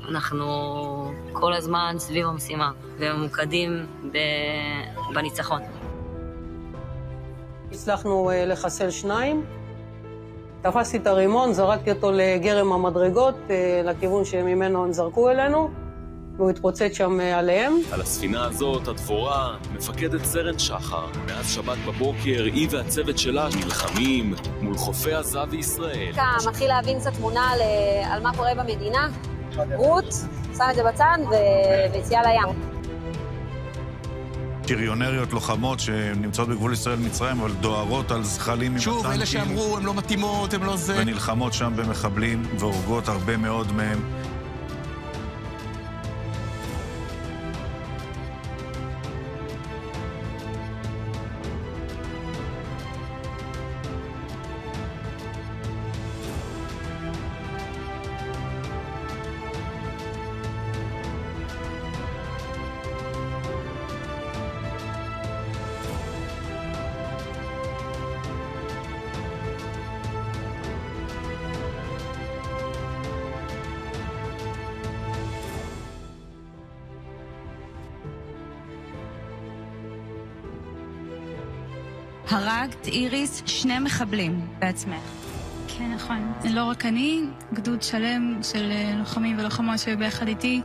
אנחנו כל הזמן סביב המשימה וממוקדים בניצחון. הצלחנו לחסל 2. תפסתי את הרימון, זרקתי אותו לגרם המדרגות, לכיוון שממנו הם זרקו אלינו, והוא התפוצץ שם עליהם. על הספינה הזאת, הדבורה, מפקדת סרן שחר. מאז שבת בבוקר, היא והצוות שלה נלחמים מול חופי עזה וישראל. מתחיל להבין קצת תמונה על מה קורה במדינה. רות, שם את זה בצד ויציאה לים. שריונריות לוחמות שנמצאות בגבול ישראל-מצרים, אבל דוהרות על זחלים עם הטנקים. שוב, אלה שאמרו, הם לא מתאימות, הם לא זה. ונלחמות שם במחבלים והורגות הרבה מאוד מהם. הרגת, איריס, 2 מחבלים בעצמך. כן, נכון. לא רק אני, גדוד שלם של לוחמים ולוחמות שהיו ביחד איתי.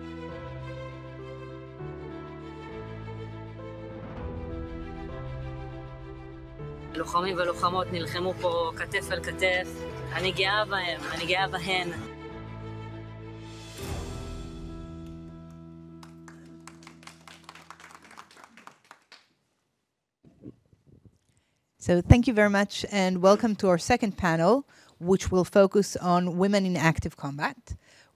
לוחמים ולוחמות נלחמו פה כתף אל כתף. אני גאה בהם, אני גאה בהן. So thank you very much and welcome to our second panel, which will focus on women in active combat.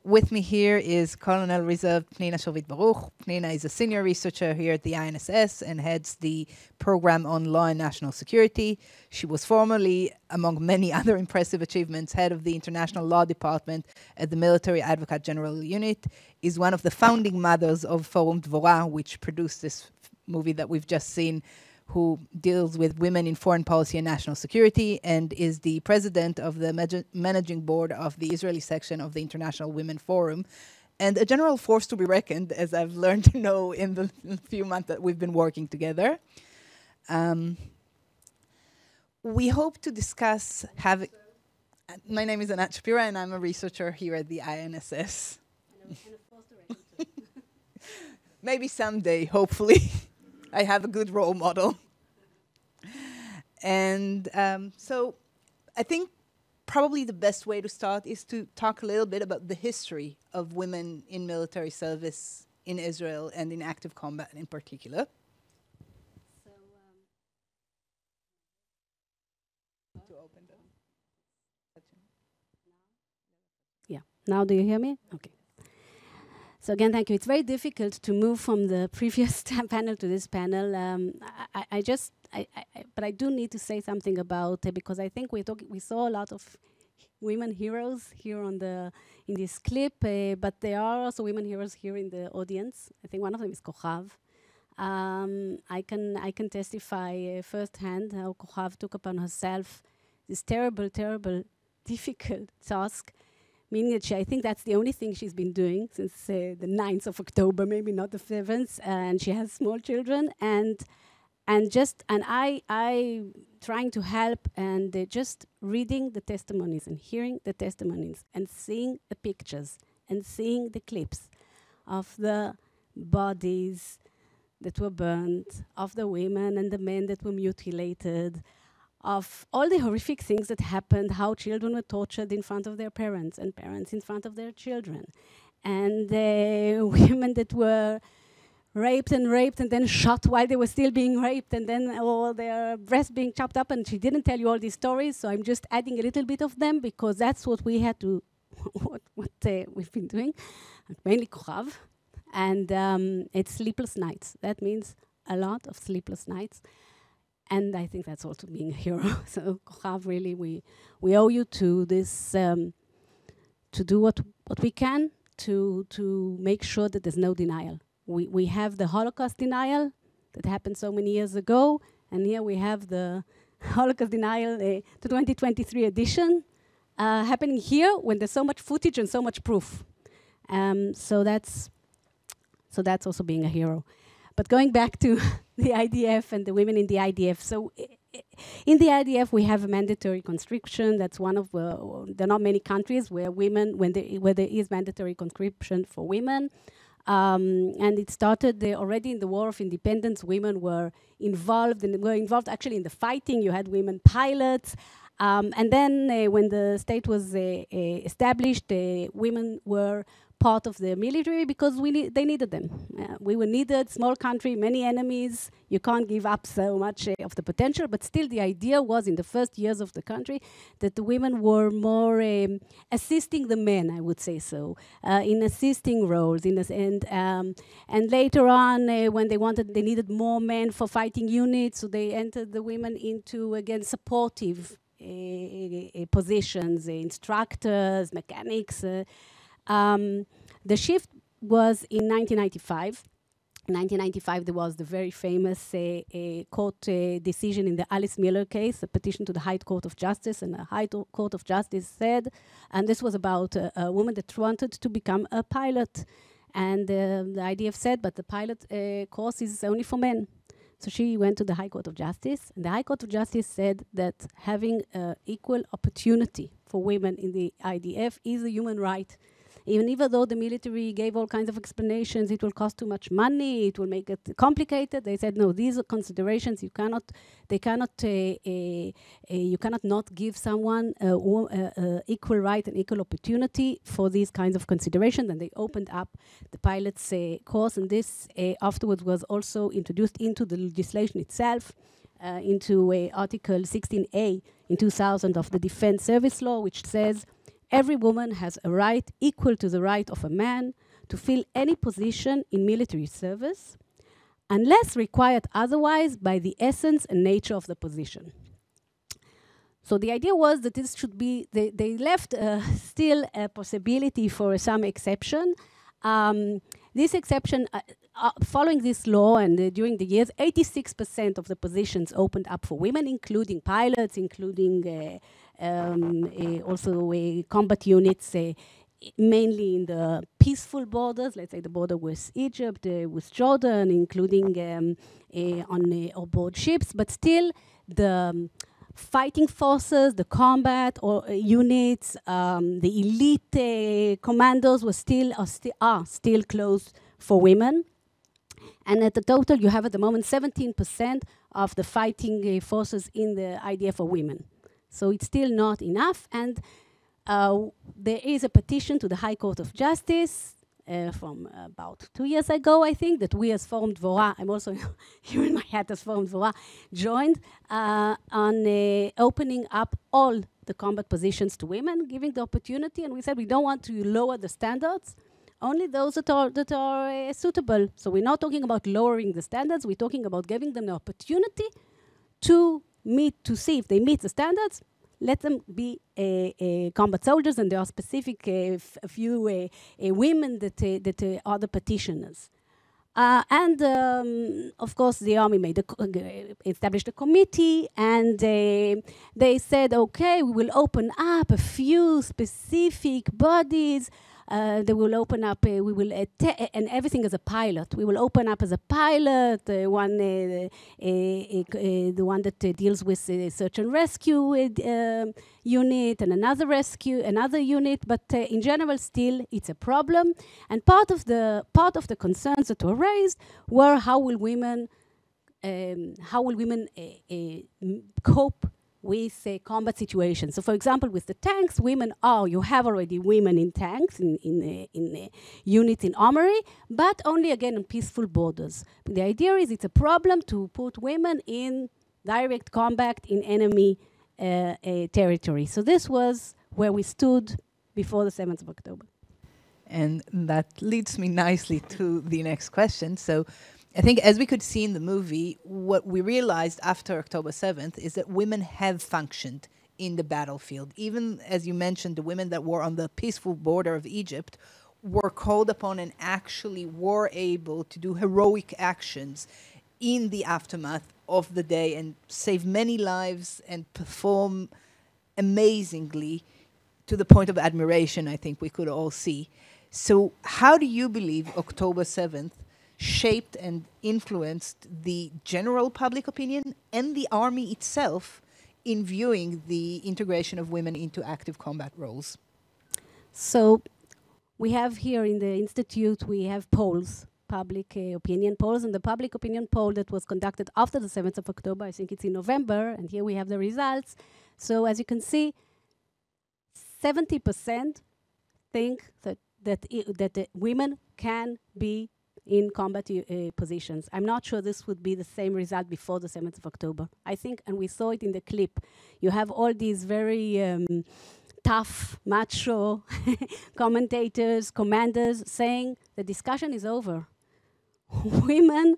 With me here is Colonel Reserve Pnina Sharvit Baruch. Pnina is a senior researcher here at the INSS and heads the program on law and national security. She was formerly, among many other impressive achievements, head of the International Law Department at the Military Advocate General Unit, is one of the founding mothers of Forum Dvora, which produced this movie that we've just seen, who deals with women in foreign policy and national security, and is the president of the managing board of the Israeli section of the International Women Forum, and a general force to be reckoned, as I've learned to know in the few months that we've been working together. We hope to discuss having... My name is Anat Shapira, and I'm a researcher here at the INSS. Maybe someday, hopefully. I have a good role model. And so I think probably the best way to start is to talk a little bit about the history of women in military service in Israel and in active combat in particular. So, to open the... Yeah. Now do you hear me? Okay. So again, thank you. It's very difficult to move from the previous panel to this panel. But I do need to say something about it because I think we saw a lot of women heroes here in this clip, but there are also women heroes here in the audience. I think one of them is Kochav. I can testify firsthand how Kochav took upon herself this terrible, terrible, difficult task. Meaning that I think that's the only thing she's been doing since the 9th of October, maybe not the 7th, and she has small children, and I trying to help and just reading the testimonies and hearing the testimonies and seeing the pictures and seeing the clips of the bodies that were burned, of the women and the men that were mutilated, of all the horrific things that happened, how children were tortured in front of their parents and parents in front of their children, and women that were raped and then shot while they were still being raped, and then all their breasts being chopped up. And she didn't tell you all these stories, so I'm just adding a little bit of them because that's what we had to, what we've been doing, mainly Kochav. And it's sleepless nights. That means a lot of sleepless nights. And I think that's also being a hero. So Kochav, really, we owe you to this, to do what we can to make sure that there's no denial. We have the Holocaust denial that happened so many years ago, and here we have the Holocaust denial, the 2023 edition, happening here when there's so much footage and so much proof. So that's also being a hero. But going back to the IDF and the women in the IDF. So in the IDF, we have a mandatory conscription. That's one of there are not many countries where women, where there is mandatory conscription for women. And it started already in the War of Independence. Women were involved actually in the fighting. You had women pilots. And then when the state was established, women were part of the military because they needed them. We were needed, small country, many enemies. You can't give up so much of the potential, but still the idea was in the first years of the country that the women were more assisting the men, I would say so, in assisting roles. And later on, when they needed more men for fighting units, so they entered the women into, again, supportive positions, instructors, mechanics. The shift was in 1995. In 1995, there was the very famous court decision in the Alice Miller case, a petition to the High Court of Justice, and the High Court of Justice said, and this was about a woman that wanted to become a pilot, and the IDF said, but the pilot course is only for men. So she went to the High Court of Justice, and the High Court of Justice said that having equal opportunity for women in the IDF is a human right. Even though the military gave all kinds of explanations, it will cost too much money, it will make it complicated. They said, no, these are considerations. You cannot not give someone equal right and equal opportunity for these kinds of considerations. And they opened up the pilot's course, and this afterwards was also introduced into the legislation itself, into Article 16A in 2000 of the Defense Service Law, which says, every woman has a right equal to the right of a man to fill any position in military service, unless required otherwise by the essence and nature of the position. So the idea was that this should be, they left still a possibility for some exception. This exception, following this law and during the years, 86% of the positions opened up for women, including pilots, including also combat units, mainly in the peaceful borders, let's say the border with Egypt, with Jordan, including on board ships, but still the fighting forces, the combat or units, the elite commandos are still closed for women. And at the total, you have at the moment 17% of the fighting forces in the IDF are women. So it's still not enough, and there is a petition to the High Court of Justice from about 2 years ago, I think, that we as Forum Dvora, I'm also here in my hat as Forum Dvora, joined on opening up all the combat positions to women, giving the opportunity, and we said we don't want to lower the standards, only those that are suitable. So we're not talking about lowering the standards, we're talking about giving them the opportunity to see if they meet the standards, let them be combat soldiers, and there are specific a few women that are the petitioners. Of course, the army established a committee, and they said, okay, we will open up a few specific bodies. They will open up, and everything as a pilot. We will open up as a pilot, the one that deals with search and rescue unit, and another unit. But in general, still, it's a problem. And part of the concerns that were raised were how will women cope with combat situations. So, for example, with the tanks, you have already women in tanks, in units in armory, but only, again, on peaceful borders. But the idea is it's a problem to put women in direct combat in enemy territory. So this was where we stood before the 7th of October. And that leads me nicely to the next question. So I think as we could see in the movie, what we realized after October 7th is that women have functioned in the battlefield. Even, as you mentioned, the women that were on the peaceful border of Egypt were called upon and actually were able to do heroic actions in the aftermath of the day and save many lives and perform amazingly to the point of admiration, I think we could all see. So how do you believe October 7th shaped and influenced the general public opinion and the army itself in viewing the integration of women into active combat roles? So we have here in the Institute, we have polls, public opinion polls, and the public opinion poll that was conducted after the 7th of October, I think it's in November, and here we have the results. So as you can see, 70% think that women can be in combat positions. I'm not sure this would be the same result before the 7th of October. I think, and we saw it in the clip, you have all these very tough, macho commentators, commanders saying the discussion is over. Women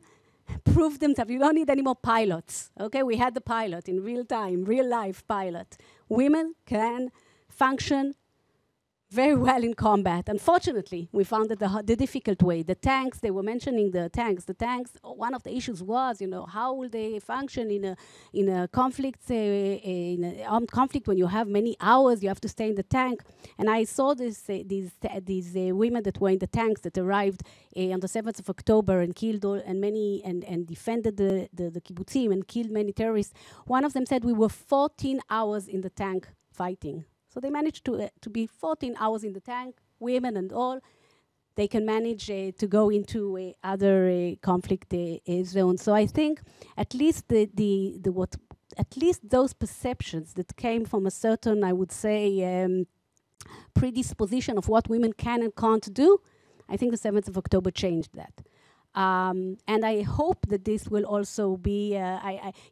prove themselves. You don't need any more pilots. Okay, we had the pilot in real time, real life pilot. Women can function very well in combat. Unfortunately, we found that the difficult way. The tanks, they were mentioning the tanks. The tanks, one of the issues was, how will they function in a conflict, in an armed conflict when you have many hours, you have to stay in the tank. And I saw these women that were in the tanks that arrived on the 7th of October and killed and defended the kibbutzim and killed many terrorists. One of them said we were 14 hours in the tank fighting. So they managed to be 14 hours in the tank, women and all. They can manage to go into other conflict zones. So I think at least at least those perceptions that came from a certain, I would say, predisposition of what women can and can't do, I think the 7th of October changed that. And I hope that this will also be,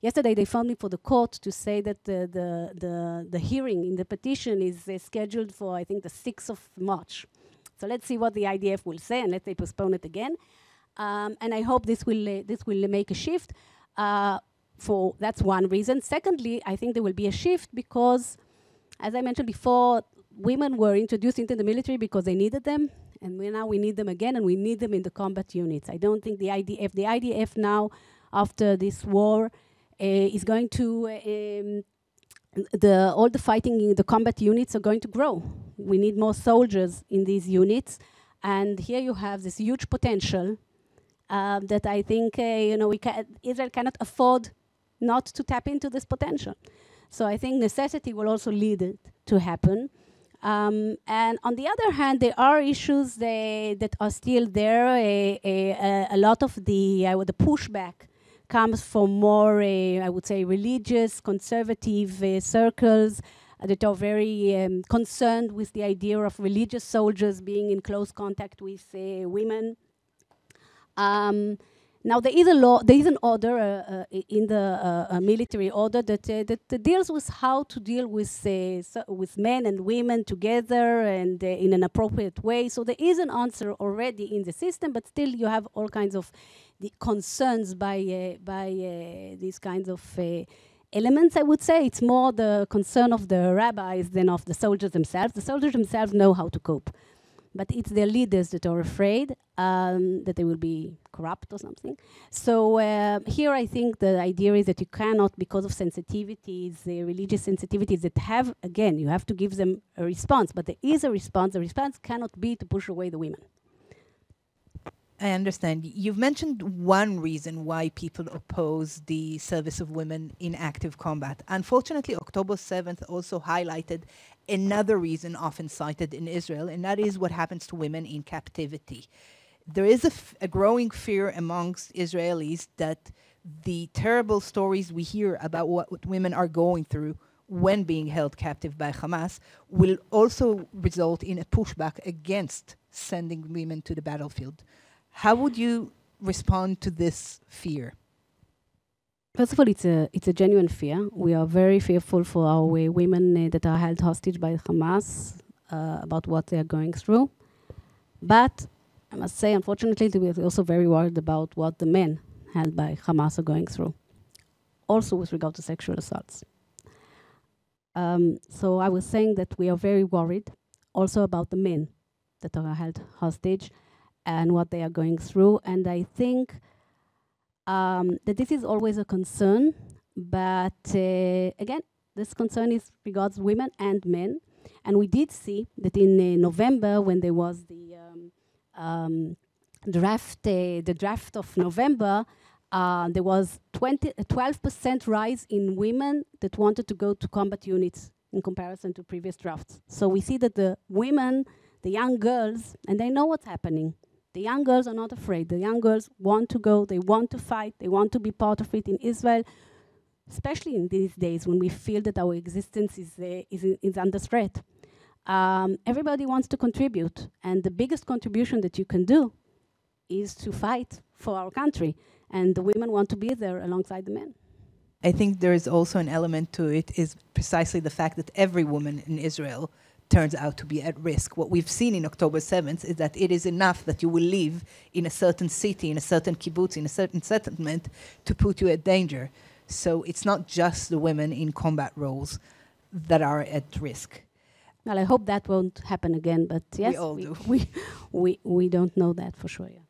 yesterday they phoned me for the court to say that the hearing in the petition is scheduled for, I think, the 6th of March. So let's see what the IDF will say, and let's say postpone it again. And I hope this will make a shift. That's one reason. Secondly, I think there will be a shift because, as I mentioned before, women were introduced into the military because they needed them. And now we need them again, and we need them in the combat units. I don't think the IDF now, after this war, is going to, all the fighting in the combat units are going to grow. We need more soldiers in these units. And here you have this huge potential that I think, Israel cannot afford not to tap into this potential. So I think necessity will also lead it to happen. And on the other hand, there are issues that are still there. A lot of the pushback comes from more, I would say, religious, conservative circles that are very concerned with the idea of religious soldiers being in close contact with women. Now there is a law, there is an order in the military order that deals with how to deal with men and women together and in an appropriate way. So there is an answer already in the system, but still you have all kinds of the concerns by these kinds of elements. I would say it's more the concern of the rabbis than of the soldiers themselves. The soldiers themselves know how to cope. But it's their leaders that are afraid that they will be corrupt or something. So here I think the idea is that you cannot, because of sensitivities, religious sensitivities that have, again, you have to give them a response. But there is a response. The response cannot be to push away the women. I understand. You've mentioned one reason why people oppose the service of women in active combat. Unfortunately, October 7th also highlighted another reason often cited in Israel, and that is what happens to women in captivity. There is a growing fear amongst Israelis that the terrible stories we hear about what women are going through when being held captive by Hamas will also result in a pushback against sending women to the battlefield. How would you respond to this fear? First of all, it's a genuine fear. We are very fearful for our women that are held hostage by Hamas about what they are going through. But I must say, unfortunately, we're also very worried about what the men held by Hamas are going through, also with regard to sexual assaults. So I was saying that we are very worried also about the men that are held hostage and what they are going through. And I think that this is always a concern, but again, this concern is regards women and men. And we did see that in November, when there was the the draft of November, there was a 12% rise in women that wanted to go to combat units in comparison to previous drafts. So we see that the women, the young girls, and they know what's happening. The young girls are not afraid. The young girls want to go, they want to fight, they want to be part of it in Israel, especially in these days when we feel that our existence is under threat. Everybody wants to contribute, and the biggest contribution that you can do is to fight for our country, and the women want to be there alongside the men. I think there is also an element to it is precisely the fact that every woman in Israel turns out to be at risk. What we've seen in October 7th is that it is enough that you will live in a certain city, in a certain kibbutz, in a certain settlement to put you at danger. So it's not just the women in combat roles that are at risk. Well, I hope that won't happen again, but yes, we all do. We don't know that for sure, yeah.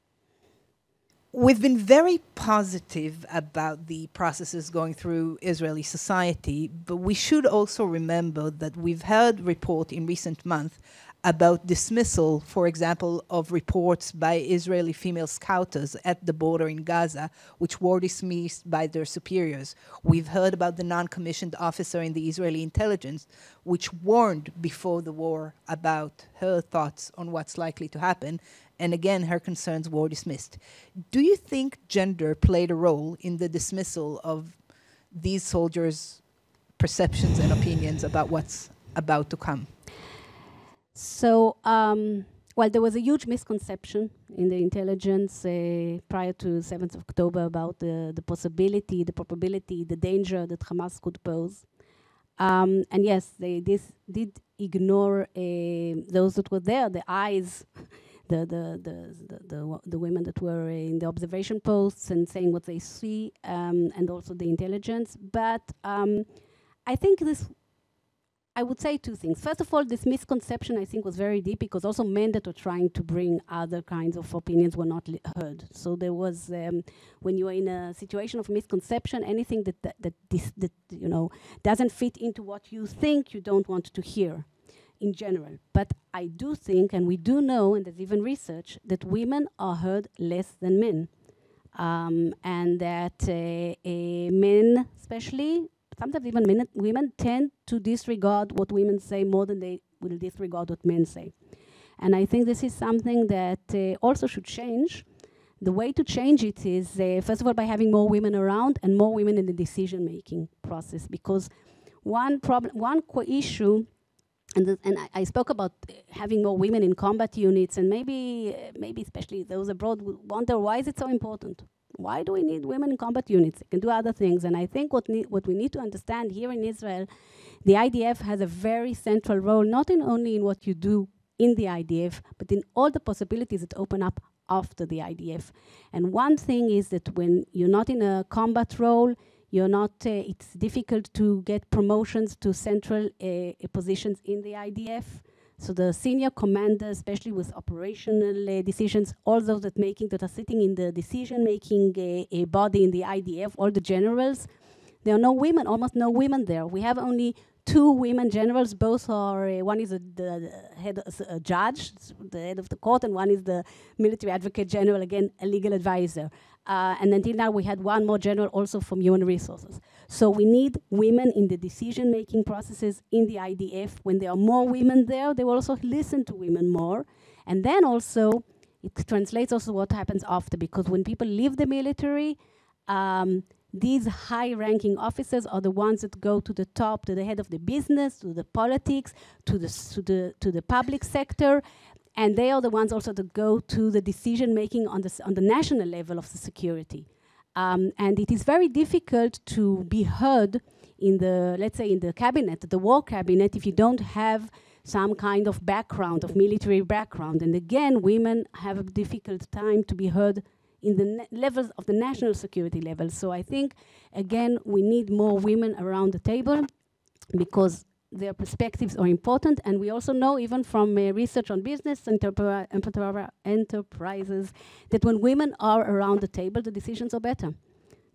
We've been very positive about the processes going through Israeli society, but we should also remember that we've heard report in recent months about dismissal, for example, of reports by Israeli female scouters at the border in Gaza, which were dismissed by their superiors. We've heard about the non-commissioned officer in the Israeli intelligence, which warned before the war about her thoughts on what's likely to happen, and again, her concerns were dismissed. Do you think gender played a role in the dismissal of these soldiers' perceptions and opinions about what's about to come? So, well, there was a huge misconception in the intelligence prior to 7th of October about the possibility, the probability, the danger that Hamas could pose. And yes, they did ignore those that were there, the eyes, the women that were in the observation posts and saying what they see, and also the intelligence. But I think I would say two things. First of all, this misconception, I think, was very deep because also men that were trying to bring other kinds of opinions were not heard. So there was, when you are in a situation of misconception, anything that you know doesn't fit into what you think, you don't want to hear, in general. But I do think, and we do know, and there's even research, that women are heard less than men, and that men, especially. Sometimes even women tend to disregard what women say more than they will disregard what men say. And I think this is something that also should change. The way to change it is, first of all, by having more women around and more women in the decision-making process. Because one issue, and I spoke about having more women in combat units, and maybe especially those abroad will wonder, why is it so important? Why do we need women in combat units? They can do other things. And I think what we need to understand here in Israel, the IDF has a very central role, not only in what you do in the IDF, but in all the possibilities that open up after the IDF. And one thing is that when you're not in a combat role, you're not, it's difficult to get promotions to central positions in the IDF. So the senior commander, especially with operational decisions, all those that are sitting in the decision-making body in the IDF, all the generals, there are no women, almost no women there. We have only 2 women generals. Both are, one is the head, a judge, the head of the court, and one is the military advocate general, again, a legal advisor. And until now, we had one more general also from human resources. So we need women in the decision-making processes in the IDF. When there are more women there, they will also listen to women more. And then also, it translates also what happens after, because when people leave the military, these high-ranking officers are the ones that go to the top, to the head of the business, to the politics, to the public sector. And they are the ones also that go to the decision-making on the national level of the security. And it is very difficult to be heard in the, let's say, in the cabinet, the war cabinet, if you don't have some kind of background, of military background. And again, women have a difficult time to be heard in the levels of the national security level. So I think, again, we need more women around the table because their perspectives are important, and we also know, even from research on business enterprises, that when women are around the table, the decisions are better.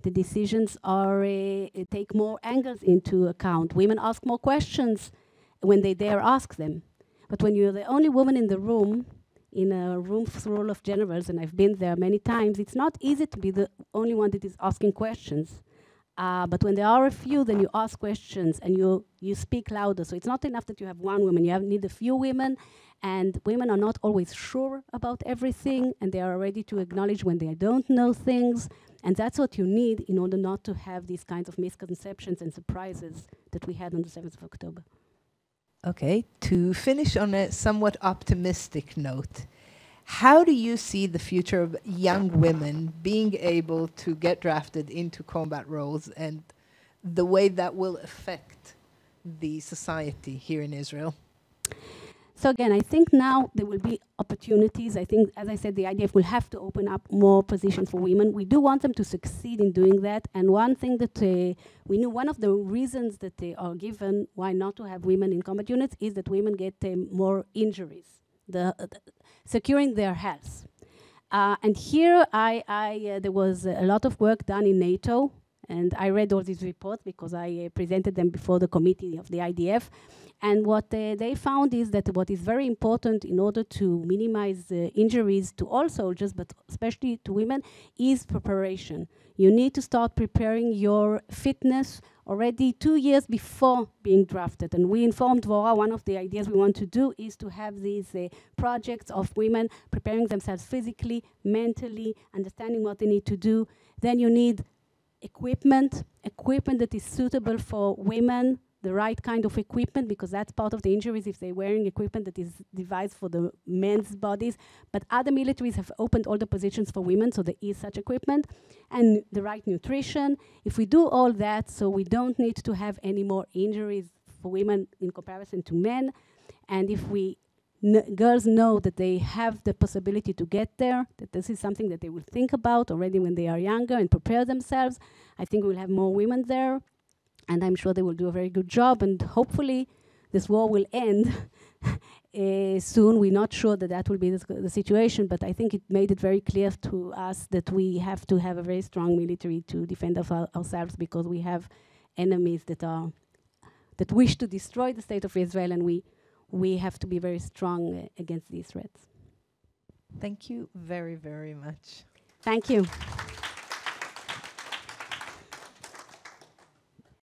The decisions are take more angles into account. Women ask more questions when they dare ask them. But when you're the only woman in the room, in a room full of generals, and I've been there many times, it's not easy to be the only one that is asking questions. But when there are a few, then you ask questions and you speak louder. So it's not enough that you have one woman. You need a few women, and women are not always sure about everything, and they are ready to acknowledge when they don't know things. And that's what you need in order not to have these kinds of misconceptions and surprises that we had on the 7th of October. Okay, to finish on a somewhat optimistic note, how do you see the future of young women being able to get drafted into combat roles and the way that will affect the society here in Israel? So again, I think now there will be opportunities. I think, as I said, the IDF will have to open up more positions for women. We do want them to succeed in doing that. And one thing that we knew, one of the reasons that they are given why not to have women in combat units is that women get more injuries, securing their health. And here there was a lot of work done in NATO, and I read all these reports because I presented them before the committee of the IDF. And what they found is that what is very important in order to minimize injuries to all soldiers, but especially to women, is preparation. You need to start preparing your fitness already 2 years before being drafted. And we informed Dvorah, one of the ideas we want to do is to have these projects of women preparing themselves physically, mentally, understanding what they need to do. Then you need equipment that is suitable for women, the right kind of equipment, because that's part of the injuries if they're wearing equipment that is devised for the men's bodies. But other militaries have opened all the positions for women, so there is such equipment. And the right nutrition. If we do all that, so we don't need to have any more injuries for women in comparison to men. And if girls know that they have the possibility to get there, that this is something that they will think about already when they are younger and prepare themselves, I think we'll have more women there. And I'm sure they will do a very good job, and hopefully this war will end soon. We're not sure that will be the situation, but I think it made it very clear to us that we have to have a very strong military to defend ourselves, because we have enemies that wish to destroy the state of Israel, and we have to be very strong against these threats. Thank you very, very much. Thank you.